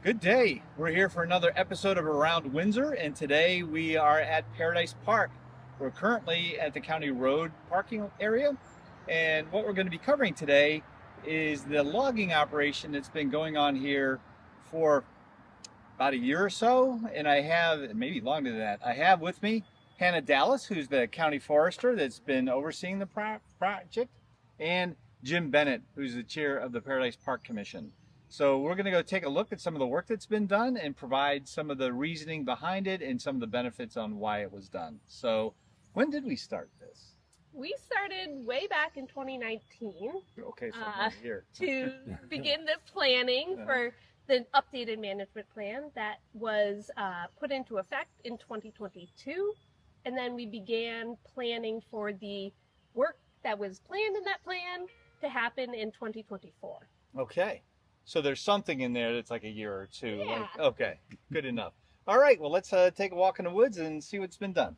Good day. We're here for another episode of Around Windsor, and today we are at Paradise Park. We're currently at the County Road parking area, and what we're going to be covering today is the logging operation that's been going on here for about a year or so, and I have, maybe longer than that, I have with me Hannah Dallas, who's the county forester that's been overseeing the project, and Jim Bennett, who's the chair of the Paradise Park Commission. So we're going to go take a look at some of the work that's been done and provide some of the reasoning behind it and some of the benefits on why it was done. So when did we start this? We started way back in 2019 Okay, so I'm here. to begin the planning for the updated management plan that was put into effect in 2022. And then we began planning for the work that was planned in that plan to happen in 2024. Okay. So there's something in there that's like a year or two. Yeah. Okay, good enough. All right, well, let's take a walk in the woods and see what's been done.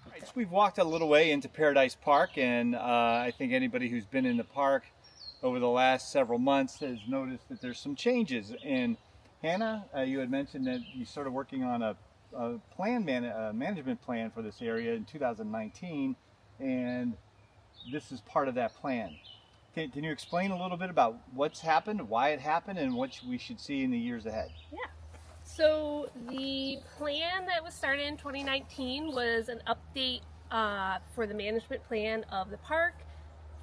All right, so we've walked a little way into Paradise Park, and I think anybody who's been in the park over the last several months has noticed that there's some changes. And Hannah, you had mentioned that you started working on a management plan for this area in 2019. And this is part of that plan. Can you explain a little bit about what's happened, why it happened, and what we should see in the years ahead? Yeah. So the plan that was started in 2019 was an update for the management plan of the park.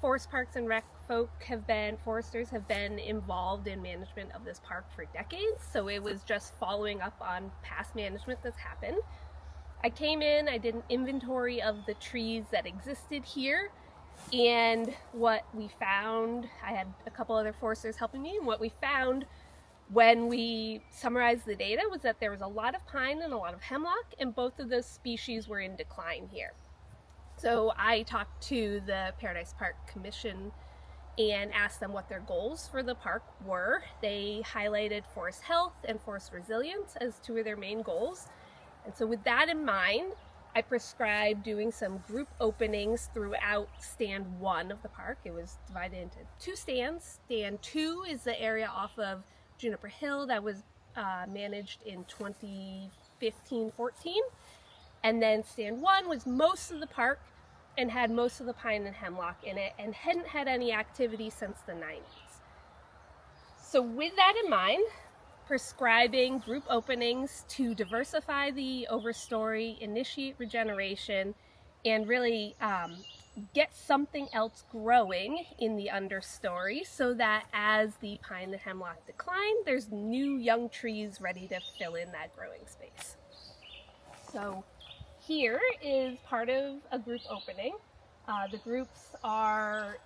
Forest Parks and Rec foresters have been involved in management of this park for decades. So it was just following up on past management that's happened. I came in, I did an inventory of the trees that existed here, and what we found, I had a couple other foresters helping me, and what we found when we summarized the data was that there was a lot of pine and a lot of hemlock, and both of those species were in decline here. So I talked to the Paradise Park Commission and asked them what their goals for the park were. They highlighted forest health and forest resilience as two of their main goals. And so with that in mind, I prescribed doing some group openings throughout stand 1 of the park. It was divided into 2 stands. Stand 2 is the area off of Juniper Hill that was managed in 2015-14. And then stand 1 was most of the park and had most of the pine and hemlock in it and hadn't had any activity since the 90s. So with that in mind, prescribing group openings to diversify the overstory, initiate regeneration, and really get something else growing in the understory so that as the pine and hemlock decline, there's new young trees ready to fill in that growing space. So here is part of a group opening. The groups are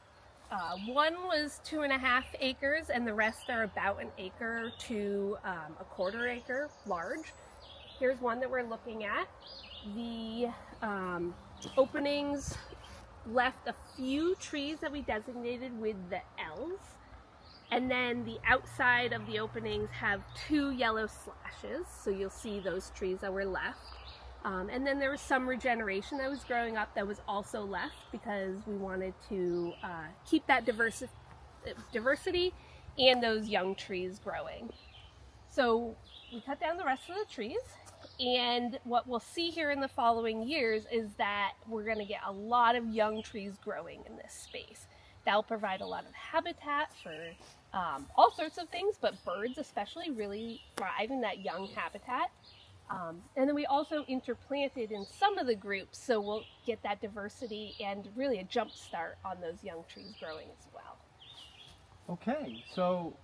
one was 2.5 acres, and the rest are about 1 acre to a 1/4 acre large. Here's one that we're looking at. The openings left a few trees that we designated with the L's, and then the outside of the openings have 2 yellow slashes, so you'll see those trees that were left. And then there was some regeneration that was growing up that was also left because we wanted to keep that diversity and those young trees growing. So we cut down the rest of the trees, and what we'll see here in the following years is that we're going to get a lot of young trees growing in this space. That'll provide a lot of habitat for all sorts of things, but birds especially really thrive in that young habitat. And then we also interplanted in some of the groups, so we'll get that diversity and really a jump start on those young trees growing as well. Okay, so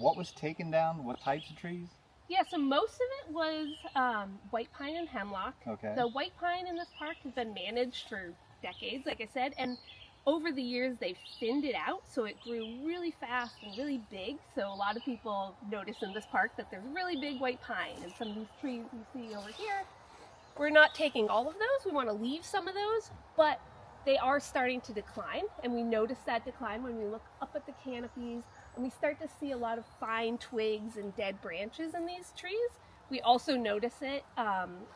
what was taken down? What types of trees? Yeah, so most of it was white pine and hemlock. Okay. The white pine in this park has been managed for decades, like I said, and over the years they've thinned it out, so it grew really fast and really big. So a lot of people notice in this park that there's really big white pine, and some of these trees you see over here, we're not taking all of those. We want to leave some of those, but they are starting to decline, and we notice that decline when we look up at the canopies and we start to see a lot of fine twigs and dead branches in these trees. We also notice it.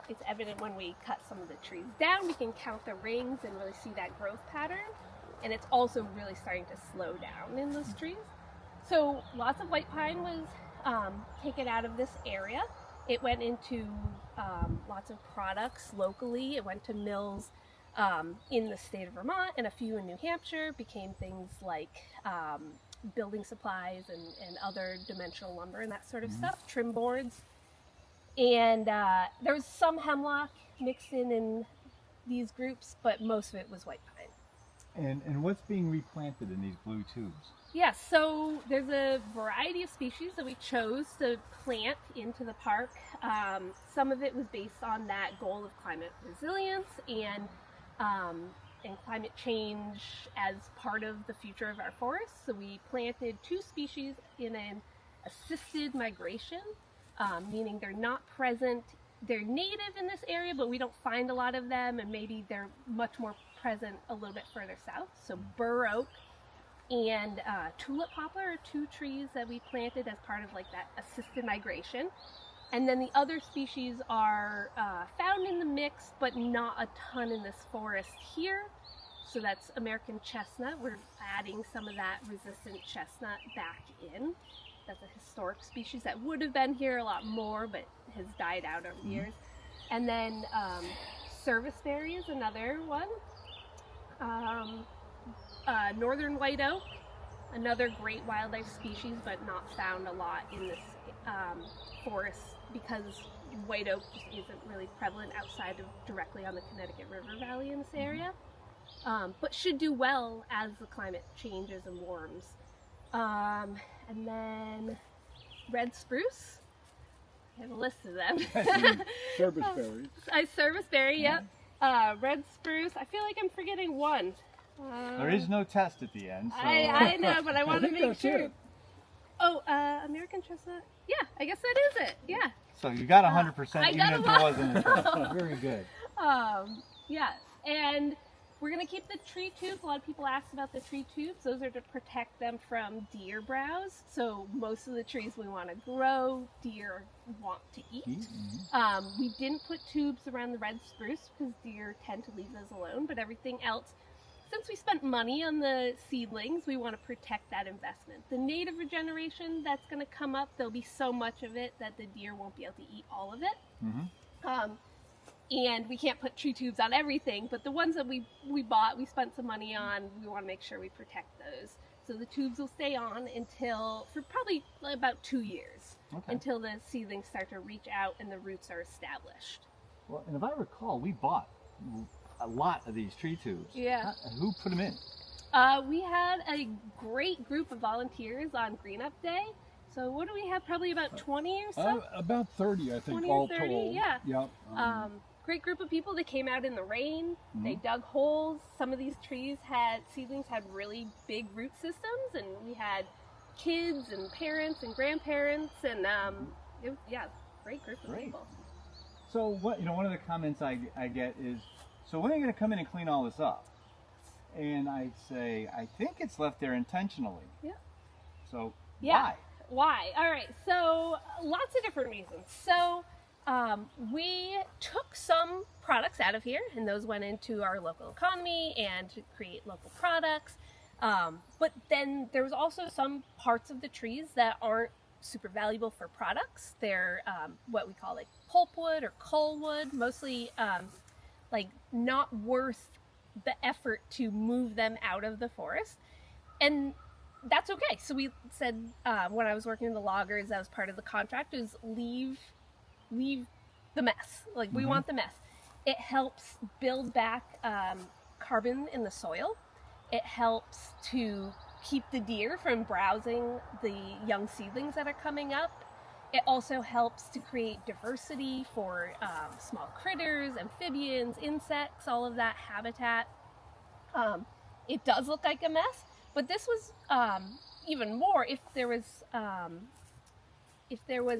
It's evident when we cut some of the trees down. We can count the rings and really see that growth pattern. And it's also really starting to slow down in those trees. So lots of white pine was taken out of this area. It went into lots of products locally. It went to mills in the state of Vermont and a few in New Hampshire. Became things like building supplies and other dimensional lumber and that sort of stuff, trim boards. And there was some hemlock mixed in these groups, but most of it was white pine. And what's being replanted in these blue tubes? Yeah, so there's a variety of species that we chose to plant into the park. Some of it was based on that goal of climate resilience and climate change as part of the future of our forests. So we planted 2 species in an assisted migration, meaning they're not present. They're native in this area, but we don't find a lot of them, and maybe they're much more present a little bit further south. So bur oak and tulip poplar are 2 trees that we planted as part of like that assisted migration. And then the other species are found in the mix, but not a ton in this forest here. So that's American chestnut. We're adding some of that resistant chestnut back in. That's a historic species that would have been here a lot more, but has died out over the years. And then serviceberry is another one. Northern white oak, another great wildlife species, but not found a lot in this forest because white oak just isn't really prevalent outside of directly on the Connecticut River Valley in this area, but should do well as the climate changes and warms. And then red spruce. I have a list of them. Serviceberry. Serviceberry, yep. Red spruce. I feel like I'm forgetting one. There is no test at the end. So. I know, but I want to think make that's sure. it. Oh, American chestnut. Yeah, I guess that is it. Yeah. So you got 100%, I even got if a there lot. wasn't a test. Very good. Yeah, and we're gonna keep the tree tubes. A lot of people asked about the tree tubes. Those are to protect them from deer browse. So most of the trees we want to grow, deer want to eat. We didn't put tubes around the red spruce because deer tend to leave those alone, but everything else, since we spent money on the seedlings, we want to protect that investment. The native regeneration that's going to come up, there'll be so much of it that the deer won't be able to eat all of it. And we can't put tree tubes on everything, but the ones that we bought, we spent some money on, we want to make sure we protect those. So the tubes will stay on for probably about 2 years, until the seedlings start to reach out and the roots are established. Well, and if I recall, we bought a lot of these tree tubes. Yeah. Who put them in? We had a great group of volunteers on Green Up Day. So what do we have? Probably about 20 or so? About 30, I think, 20 all or 30, told. yeah. Yep. Great group of people. They came out in the rain. They dug holes. Some of these seedlings had really big root systems, and we had kids and parents and grandparents, and great group of people. So one of the comments I get is, so when are you going to come in and clean all this up? And I say, I think it's left there intentionally. Yeah. So Yeah. Why? All right. So lots of different reasons. So we took some products out of here, and those went into our local economy and to create local products. But then there was also some parts of the trees that aren't super valuable for products. They're what we call like pulpwood or coalwood, mostly like not worth the effort to move them out of the forest. And that's okay. So we said when I was working with the loggers, that was part of the contract, is leave the mess. Like we want the mess. It helps build back carbon in the soil. It helps to keep the deer from browsing the young seedlings that are coming up. It also helps to create diversity for small critters, amphibians, insects, all of that habitat. It does look like a mess, but this was even more if there was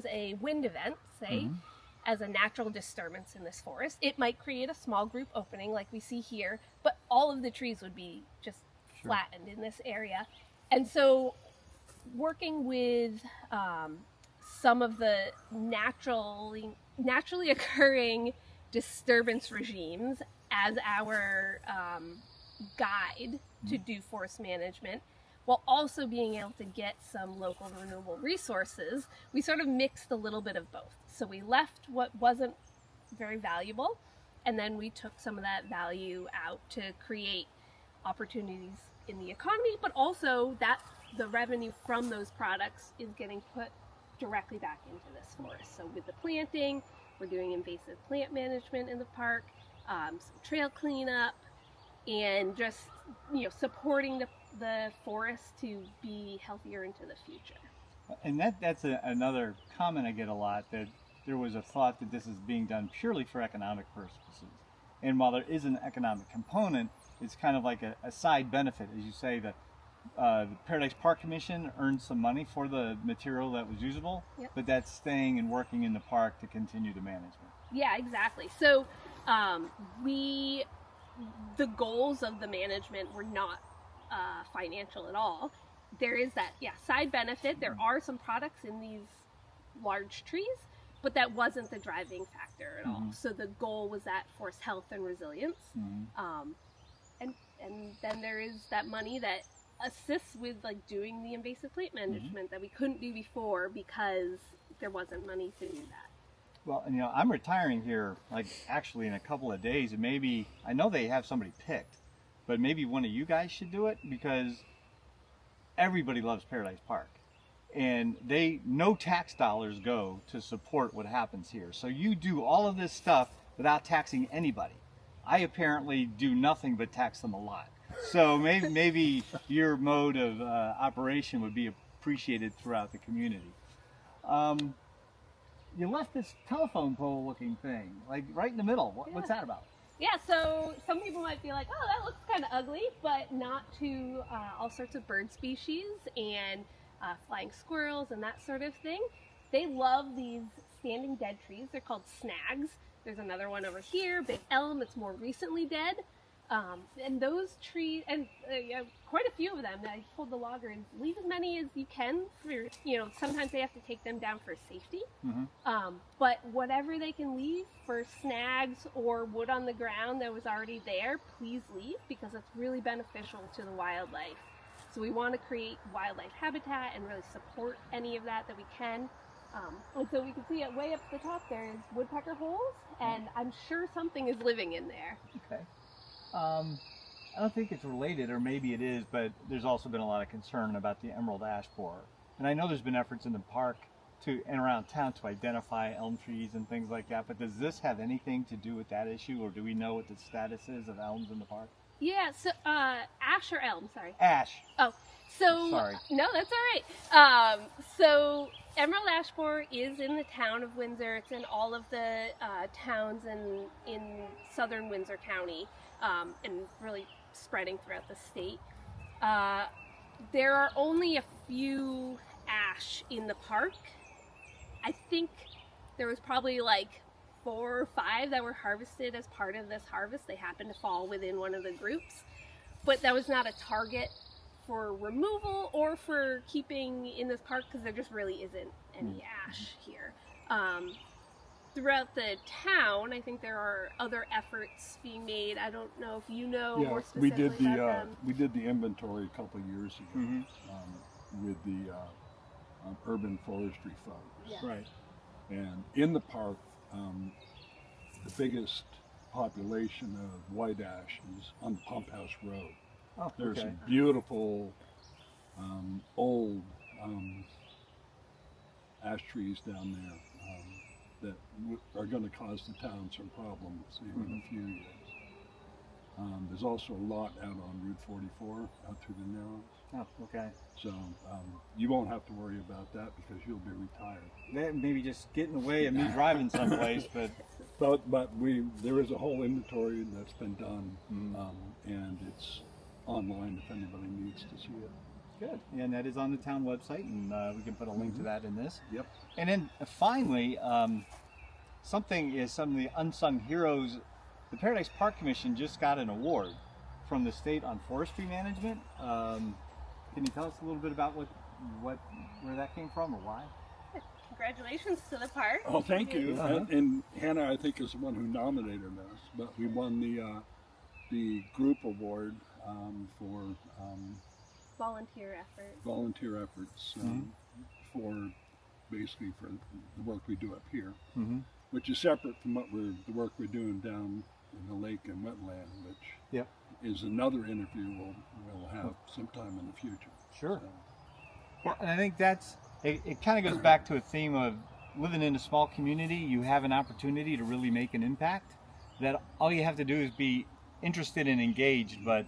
a wind event, say, as a natural disturbance in this forest. It might create a small group opening like we see here, but all of the trees would be just flattened in this area. And so working with some of the naturally occurring disturbance regimes as our guide to do forest management, while also being able to get some local renewable resources. We sort of mixed a little bit of both. So we left what wasn't very valuable, and then we took some of that value out to create opportunities in the economy, but also that the revenue from those products is getting put directly back into this forest. So with the planting, we're doing invasive plant management in the park, some trail cleanup, and just supporting the forest to be healthier into the future. And that's another comment I get a lot, that there was a thought that this is being done purely for economic purposes. And while there is an economic component, it's kind of like a side benefit. As you say, the Paradise Park Commission earned some money for the material that was usable, Yep. but that's staying and working in the park to continue the management. Yeah, exactly. So the goals of the management were not financial at all. There is that side benefit. There are some products in these large trees, but that wasn't the driving factor at all. So the goal was that forest health and resilience. And then there is that money that assists with like doing the invasive plant management that we couldn't do before because there wasn't money to do that. Well, and I'm retiring here, like actually in a couple of days, and maybe, I know they have somebody picked, but maybe one of you guys should do it, because everybody loves Paradise Park. And no tax dollars go to support what happens here. So you do all of this stuff without taxing anybody. I apparently do nothing but tax them a lot. So maybe your mode of operation would be appreciated throughout the community. You left this telephone pole looking thing, like right in the middle. What's that about? Yeah, so some people might be like, oh, that looks kind of ugly, but not to all sorts of bird species and flying squirrels and that sort of thing. They love these standing dead trees. They're called snags. There's another one over here, big elm, that's more recently dead. And those trees, and quite a few of them, I told the loggers, leave as many as you can for, sometimes they have to take them down for safety. But whatever they can leave for snags or wood on the ground that was already there, please leave, because it's really beneficial to the wildlife. So we want to create wildlife habitat and really support any of that we can. And so we can see it way up at the top there is woodpecker holes, and I'm sure something is living in there. Okay. I don't think it's related, or maybe it is, but there's also been a lot of concern about the emerald ash borer. And I know there's been efforts in the park and around town to identify elm trees and things like that, but does this have anything to do with that issue, or do we know what the status is of elms in the park? Yeah, so ash or elm, sorry. Ash. Oh, so sorry. No, that's all right. So emerald ash borer is in the town of Windsor. It's in all of the towns in southern Windsor County, and really spreading throughout the state. There are only a few ash in the park. I think there was probably like 4 or 5 that were harvested as part of this harvest. They happened to fall within one of the groups, but that was not a target for removal or for keeping in this park, because there just really isn't any ash here. Throughout the town, I think there are other efforts being made. I don't know if you know more specifically about them. We did the inventory a couple of years ago with the Urban Forestry Fund. Yeah. Right. And in the park, the biggest population of white ash is on Pump House Road. Oh, There's okay. some beautiful old ash trees down there that are going to cause the town some problems in a few years. There's also a lot out on Route 44 out through the Narrows. Oh, okay. So you won't have to worry about that because you'll be retired. Maybe just get in the way of me driving someplace, but But there is a whole inventory that's been done, and it's online if anybody needs to see it. good. And that is on the town website, and we can put a link to that in this. Yep. And then finally, some of the unsung heroes. The Paradise Park Commission just got an award from the state on forestry management. Can you tell us a little bit about where that came from or why? congratulations to the park. Oh, thank you. Uh-huh. And Hannah, I think, is the one who nominated us, but we won the group award for Volunteer effort. volunteer efforts for basically for the work we do up here, Mm-hmm. which is separate from the work we're doing down in the lake and wetland, which Yep. is another interview we'll have sometime in the future. Sure. So, Well, and I think it kind of goes back to a theme of living in a small community. You have an opportunity to really make an impact. That all you have to do is be interested and engaged. But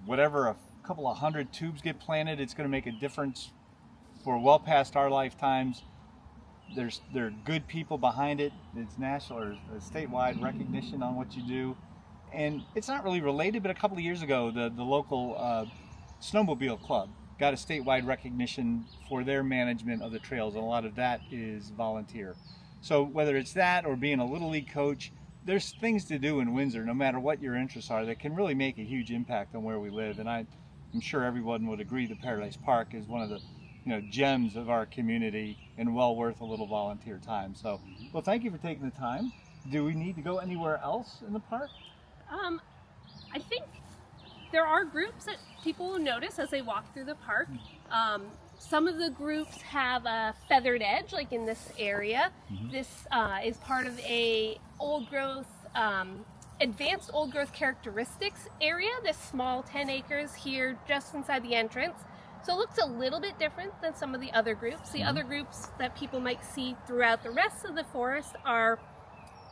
whatever a couple of hundred tubes get planted, it's going to make a difference for well past our lifetimes. There are good people behind it. It's national or statewide recognition on what you do. And it's not really related, but a couple of years ago, the local snowmobile club got a statewide recognition for their management of the trails, and a lot of that is volunteer. So whether it's that or being a Little League coach, there's things to do in Windsor, no matter what your interests are, that can really make a huge impact on where we live. And I'm sure everyone would agree that Paradise Park is one of the gems of our community and well worth a little volunteer time. So, well, thank you for taking the time. Do we need to go anywhere else in the park? I think there are groups that people will notice as they walk through the park. Some of the groups have a feathered edge, like in this area. Mm-hmm. This is part of a old growth, advanced old growth characteristics area. This small 10 acres here just inside the entrance. So it looks a little bit different than some of the other groups. The other groups that people might see throughout the rest of the forest are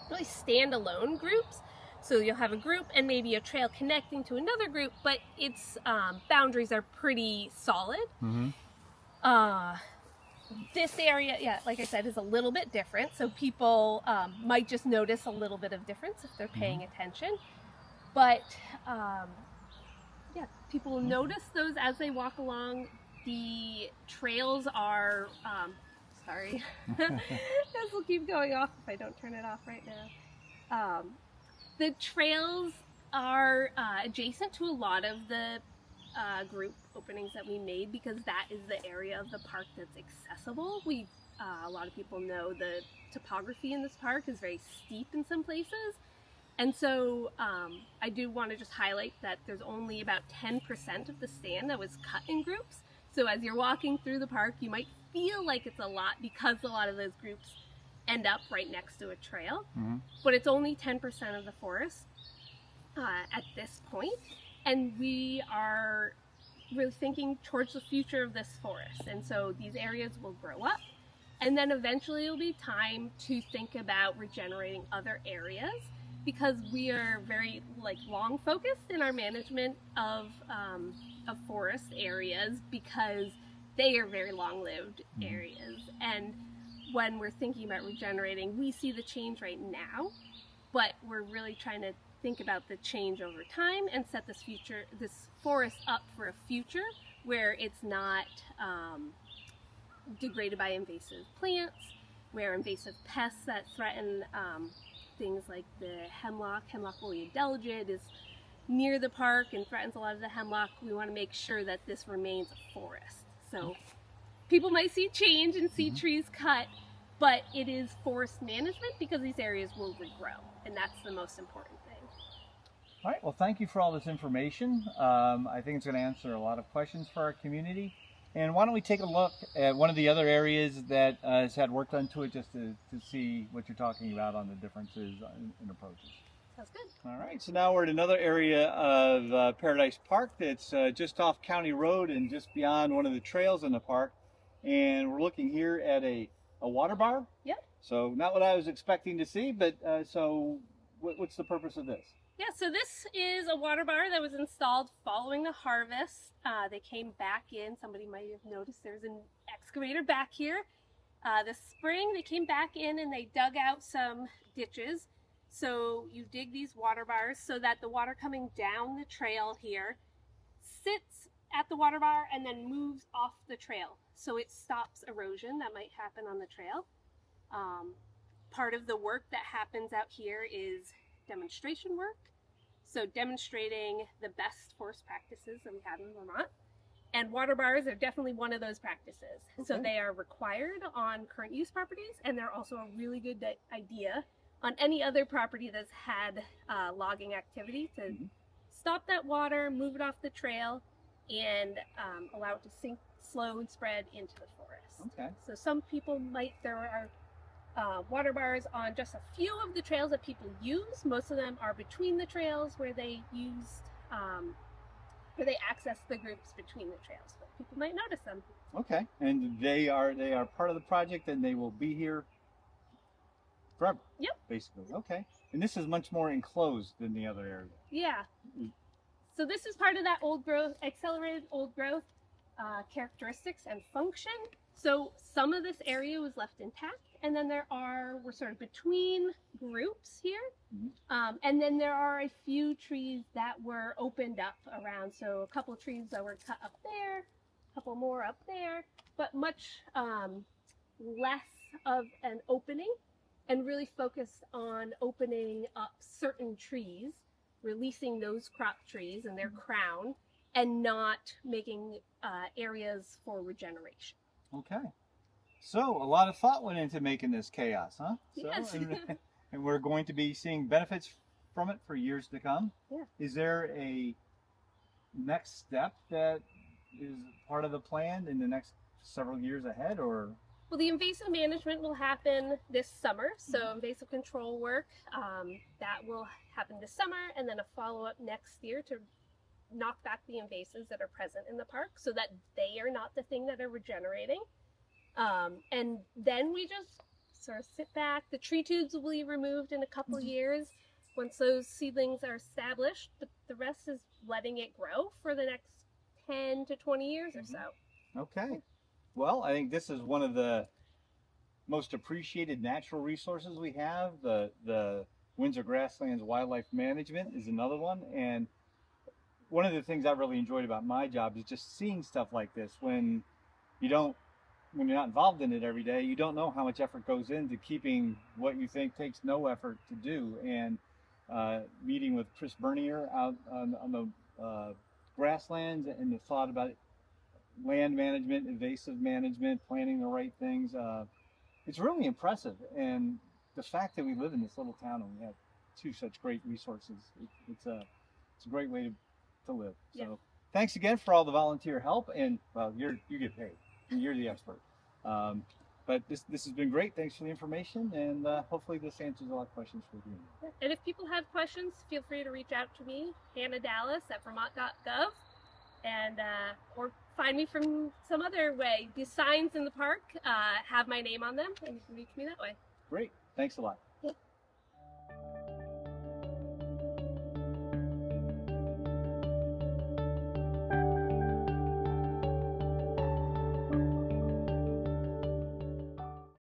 really standalone groups. So you'll have a group and maybe a trail connecting to another group, but its boundaries are pretty solid. Mm-hmm. This area, yeah, like I said, is a little bit different. So people might just notice a little bit of difference if they're paying attention. But yeah, people will notice those as they walk along. The trails are, sorry, this will keep going off if I don't turn it off right now. The trails are adjacent to a lot of the group openings that we made because that is the area of the park that's accessible. A lot of people know the topography in this park is very steep in some places. And so I do want to just highlight that there's only about 10% of the stand that was cut in groups. So as you're walking through the park, you might feel like it's a lot because a lot of those groups end up right next to a trail. Mm-hmm. But it's only 10% of the forest at this point. And we are really thinking towards the future of this forest. And so these areas will grow up. And then eventually it'll be time to think about regenerating other areas, because we are very long focused in our management of forest areas because they are very long-lived areas. And when we're thinking about regenerating, we see the change right now, but we're really trying to think about the change over time and set this forest up for a future where it's not degraded by invasive plants, where invasive pests that threaten things like the hemlock woolly adelgid is near the park and threatens a lot of the hemlock. We want to make sure that this remains a forest. So people might see change and see trees cut, but it is forest management because these areas will regrow, and that's the most important thing. All right, well, thank you for all this information. I think it's going to answer a lot of questions for our community. And why don't we take a look at one of the other areas that has had work done to it, just to see what you're talking about on the differences in approaches. Sounds good. All right, so now we're at another area of Paradise Park that's just off County Road and just beyond one of the trails in the park. And we're looking here at a water bar. Yep. So not what I was expecting to see, but so what's the purpose of this? Yeah, so this is a water bar that was installed following the harvest. They came back in. Somebody might have noticed there's an excavator back here. This spring, they came back in and they dug out some ditches. So you dig these water bars so that the water coming down the trail here sits at the water bar and then moves off the trail. So it stops erosion that might happen on the trail. Part of the work that happens out here is demonstration work. So demonstrating the best forest practices that we have in Vermont. And water bars are definitely one of those practices. So Okay. they are required on current use properties, and they're also a really good idea on any other property that's had logging activity to stop that water, move it off the trail, and allow it to sink slow and spread into the forest. Okay. So some people there are water bars on just a few of the trails that people use. Most of them are between the trails where they access the groups between the trails, but people might notice them. Okay. And they are part of the project, and they will be here forever. Yep. Basically. Okay. And this is much more enclosed than the other area. Yeah. So this is part of that old growth, accelerated old growth characteristics and function. So some of this area was left intact, and then we're sort of between groups here. And then there are a few trees that were opened up around. So a couple of trees that were cut up there, a couple more up there, but much less of an opening, and really focused on opening up certain trees, releasing those crop trees and their crown, and not making areas for regeneration. Okay. So a lot of thought went into making this chaos, huh? Yes. And we're going to be seeing benefits from it for years to come. Yeah. Is there a next step that is part of the plan in the next several years ahead, or? Well, the invasive management will happen this summer. So invasive control work, that will happen this summer, and then a follow-up next year to knock back the invasives that are present in the park so that they are not the thing that are regenerating. And then we just sort of sit back. The tree tubes will be removed in a couple years. Once those seedlings are established, the rest is letting it grow for the next 10 to 20 years or so. Okay. Well, I think this is one of the most appreciated natural resources we have. The Windsor Grasslands Wildlife Management is another one. And one of the things I've really enjoyed about my job is just seeing stuff like this. When you're not involved in it every day, you don't know how much effort goes into keeping what you think takes no effort to do. And meeting with Chris Bernier out on the grasslands, and the thought about land management, invasive management, planting the right things, it's really impressive. And the fact that we live in this little town and we have two such great resources, it's a great way to live. Yeah. So thanks again for all the volunteer help, and well, you get paid. You're the expert. But this has been great. Thanks for the information, and hopefully this answers a lot of questions for you. And if people have questions, feel free to reach out to me, Hannah Dallas at vermont.gov, and or find me from some other way. The signs in the park have my name on them, and you can reach me that way. Great. Thanks a lot. Yeah.